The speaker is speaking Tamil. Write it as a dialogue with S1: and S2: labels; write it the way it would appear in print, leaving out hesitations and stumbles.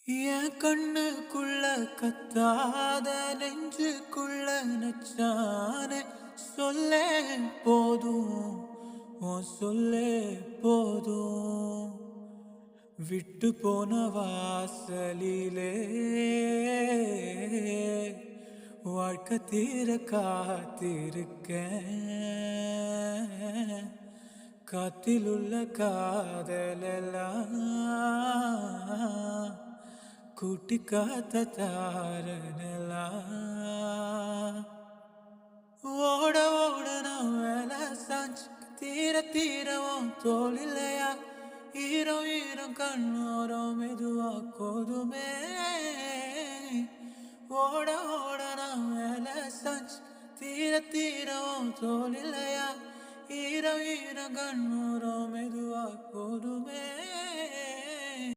S1: என் கண்ணுக்குள்ள கத்தாத நெஞ்சுக்குள்ள நச்சானே சொல்லே போதும் உன் சொல்லே போதும் விட்டு போன வாசலிலே வாழ்க்கை தீர காத்திருக்கேன் காத்திலுள்ள காதலெல்லாம் கூட்டி காத்த தாரனெல்லாம் ஓட ஓட நான் வேலை சாஞ்சு தீர தீரவும் தோல் இல்லையா ஈரம் ஈரம் கண்ணோரம் மெதுவா கோதுமே ஓட ஓட நான் வேலை சாஞ்சு தீர தீரவும் தோல் இல்லையா ஈரம் ஈரம் கண்ணோரம் மெதுவா கோதுமே